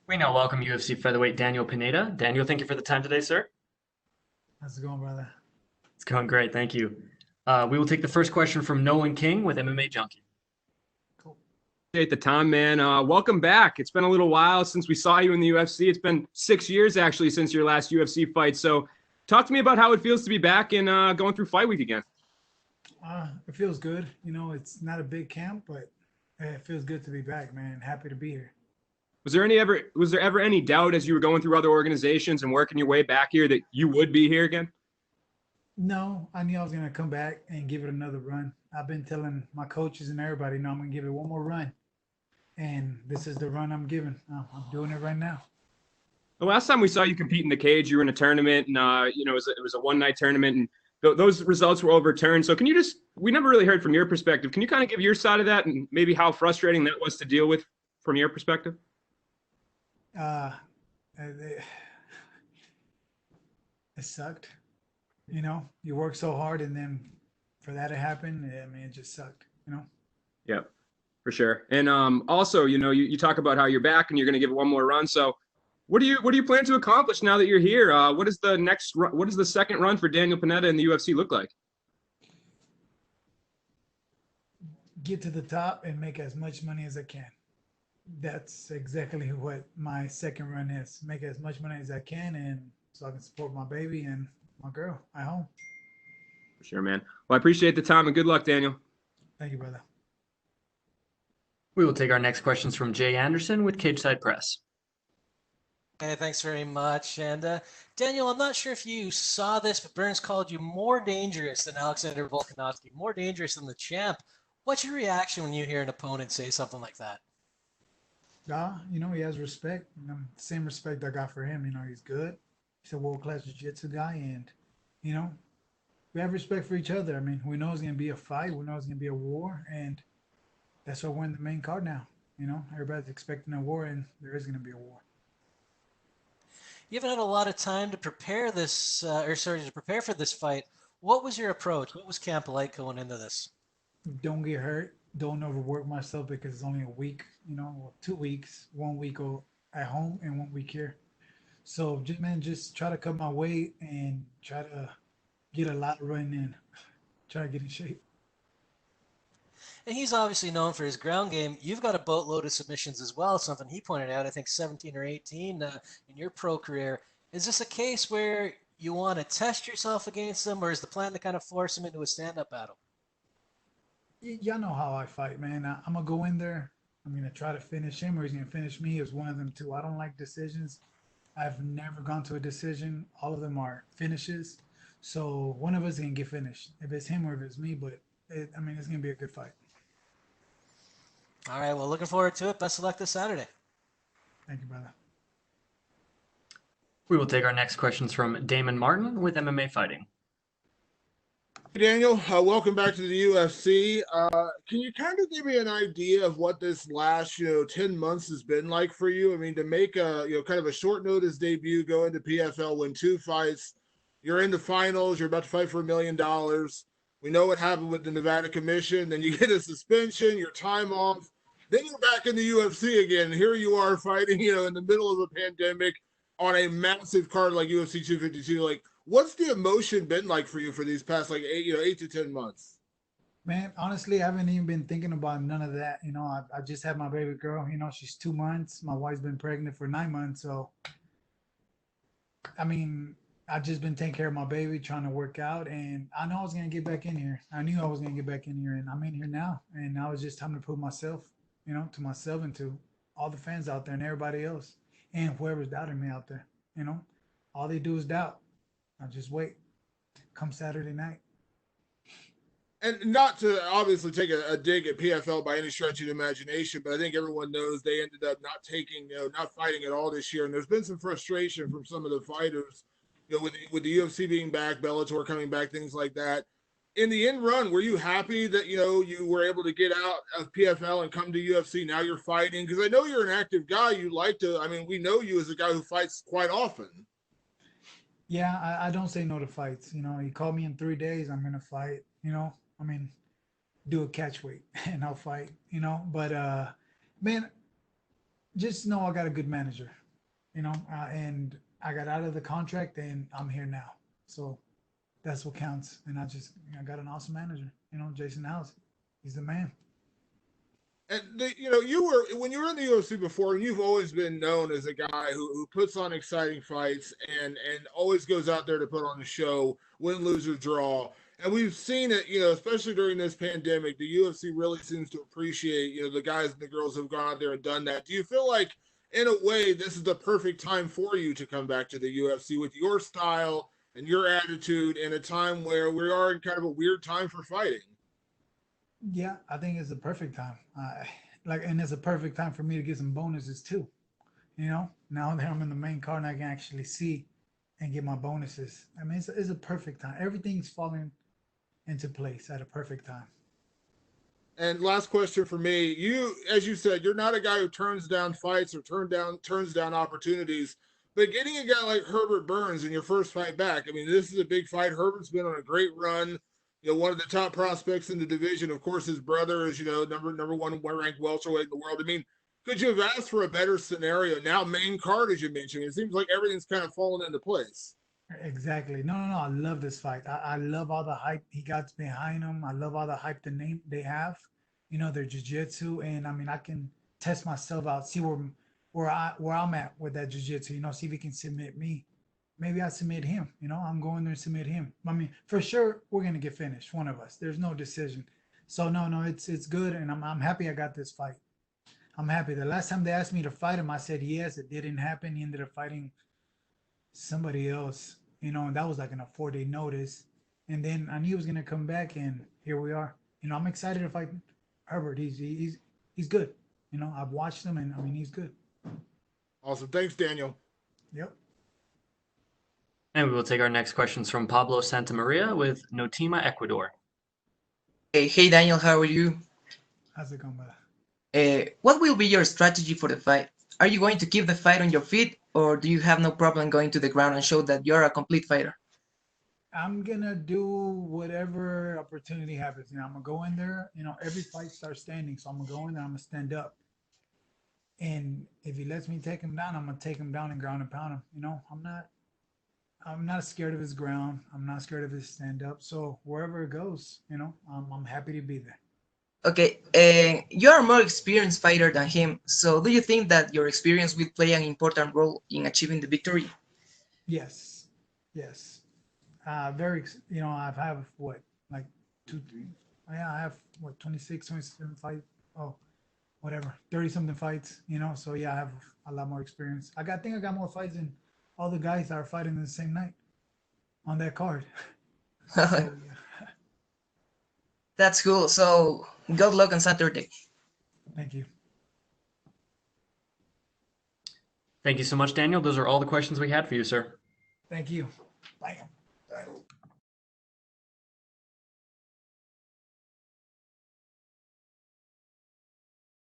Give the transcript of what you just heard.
We now welcome UFC featherweight Daniel Pineda. Daniel, thank you for the time today, sir. How's it going, brother? It's going great, thank you. We will take the first question from Nolan King with MMA Junkie. Cool. Appreciate the time, man. Welcome back. It's been a little while since we saw you in the UFC. It's been 6 years actually since your last UFC fight. So, talk to me about how it feels to be back and going through fight week again. It feels good. It's not a big camp, but it feels good to be back, man. Happy to be here. Was there ever any doubt as you were going through other organizations and working your way back here that you would be here again? No, I knew I was gonna come back and give it another run. I've been telling my coaches and everybody, no, I'm gonna give it one more run, and this is the run I'm giving. I'm doing it right now. The last time we saw you compete in the cage, you were in a tournament, and it was a one-night tournament, and those results were overturned. So, we never really heard from your perspective. Can you kind of give your side of that, and maybe how frustrating that was to deal with from your perspective? Uh, it, it sucked. You work so hard, and then for that to happen, I mean, it just sucked. Yeah, for sure. And also, you talk about how you're back and you're going to give it one more run. So, what do you plan to accomplish now that you're here? What is the second run for Daniel Pineda in the UFC look like? Get to the top and make as much money as I can. That's exactly what my second run is. Make as much money as I can, and so I can support my baby and my girl at home. For sure, man. Well, I appreciate the time and good luck, Daniel. Thank you, brother. We will take our next questions from Jay Anderson with Cage Side Press. Hey, thanks very much. And Daniel, I'm not sure if you saw this, but Burns called you more dangerous than Alexander Volkanovski, more dangerous than the champ. What's your reaction when you hear an opponent say something like that? He has respect. Same respect I got for him. He's good. He's a world-class jiu-jitsu guy, and we have respect for each other. I mean, we know it's gonna be a fight. We know it's gonna be a war, and that's why we're in the main card now. Everybody's expecting a war, and there is gonna be a war. You haven't had a lot of time to prepare to prepare for this fight. What was your approach? What was camp like going into this? Don't get hurt. Don't overwork myself because it's only a week, 2 weeks, 1 week at home and 1 week here. So just try to cut my weight and try to get a lot running in. Try to get in shape. And he's obviously known for his ground game. You've got a boatload of submissions as well, something he pointed out, I think 17 or 18 in your pro career. Is this a case where you want to test yourself against him, or is the plan to kind of force him into a stand-up battle? Y'all know how I fight, man. I'm gonna go in there. I'm gonna try to finish him, or he's gonna finish me. As one of them two. I don't like decisions. I've never gone to a decision. All of them are finishes. So one of us is gonna get finished. If it's him or if it's me, but it's gonna be a good fight. All right, well, looking forward to it. Best of luck this Saturday. Thank you, brother. We will take our next questions from Damon Martin with MMA Fighting. Hey Daniel, welcome back to the UFC. Can you kind of give me an idea of what this last 10 months has been like for you? I mean, to make a kind of a short notice debut, go into PFL, win 2 fights, you're in the finals, you're about to fight for $1 million. We know what happened with the Nevada Commission. Then you get a suspension, your time off. Then you're back in the UFC again. Here you are fighting, in the middle of a pandemic on a massive card like UFC 252. Like, what's the emotion been like for you for these past 8 to 10 months? Man, honestly, I haven't even been thinking about none of that. I just had my baby girl. She's 2 months. My wife's been pregnant for 9 months. So, I mean, I've just been taking care of my baby, trying to work out, and I know I was gonna get back in here. I knew I was gonna get back in here, and I'm in here now. And now it's just time to prove myself, to myself and to all the fans out there and everybody else, and whoever's doubting me out there. All they do is doubt. I just wait. Come Saturday night. And not to obviously take a dig at PFL by any stretch of the imagination, but I think everyone knows they ended up not fighting at all this year. And there's been some frustration from some of the fighters, with the UFC being back, Bellator coming back, things like that. In the end run, were you happy that, you were able to get out of PFL and come to UFC? Now you're fighting, because I know you're an active guy. You like to, we know you as a guy who fights quite often. Yeah, I don't say no to fights. You call me in 3 days, I'm gonna fight. Do a catch weight and I'll fight. But man, just know I got a good manager, and I got out of the contract and I'm here now. So that's what counts. And I got an awesome manager, Jason House. He's the man. And you were when you were in the UFC before, and you've always been known as a guy who puts on exciting fights and always goes out there to put on a show, win, lose, or draw. And we've seen it, especially during this pandemic. The UFC really seems to appreciate, the guys and the girls who've gone out there and done that. Do you feel like, in a way, this is the perfect time for you to come back to the UFC with your style and your attitude in a time where we are in kind of a weird time for fighting? Yeah, I think it's the perfect time. And it's a perfect time for me to get some bonuses too. Now that I'm in the main card and I can actually see and get my bonuses. I mean, it's a perfect time. Everything's falling into place at a perfect time. And last question for me, as you said, you're not a guy who turns down fights or turns down opportunities, but getting a guy like Herbert Burns in your first fight back, I mean, this is a big fight. Herbert's been on a great run. One of the top prospects in the division. Of course, his brother is, number one ranked welterweight in the world. I mean, could you have asked for a better scenario? Now, main card, as you mentioned, it seems like everything's kind of fallen into place. Exactly. No, no, no. I love this fight. I love all the hype he got behind him. I love all the hype the name they have. Their jiu-jitsu, and I mean, I can test myself out, see where I'm at with that jiu-jitsu. See if he can submit me. Maybe I submit him. I'm going there and submit him. I mean, for sure, we're gonna get finished. One of us. There's no decision. So no, no, it's good, and I'm happy I got this fight. I'm happy. The last time they asked me to fight him, I said yes. It didn't happen. He ended up fighting somebody else, and that was like in a 4-day notice. And then I knew he was gonna come back, and here we are. I'm excited to fight Herbert. He's good. I've watched him, and I mean he's good. Awesome. Thanks, Daniel. Yep. And we will take our next questions from Pablo Santamaria with Notima, Ecuador. Hey Daniel, how are you? How's it going, brother? What will be your strategy for the fight? Are you going to keep the fight on your feet, or do you have no problem going to the ground and show that you're a complete fighter? I'm gonna do whatever opportunity happens. I'm gonna go in there. Every fight starts standing, so I'm gonna go in there. I'm gonna stand up, and if he lets me take him down, I'm gonna take him down and ground and pound him. I'm not scared of his ground. I'm not scared of his stand up. So wherever it goes, I'm happy to be there. Okay, you're a more experienced fighter than him, so do you think that your experience will play an important role in achieving the victory? Yes, yes. Very. I've have what, like 2, 3. Yeah, I have what, 26, 27 fights. Oh, whatever, 30 something fights. So yeah, I have a lot more experience. think I got more fights than all the guys that are fighting the same night on that card. So, yeah. That's cool. So good luck on Saturday. Thank you. Thank you so much, Daniel. Those are all the questions we had for you, sir. Thank you. Bye. Bye.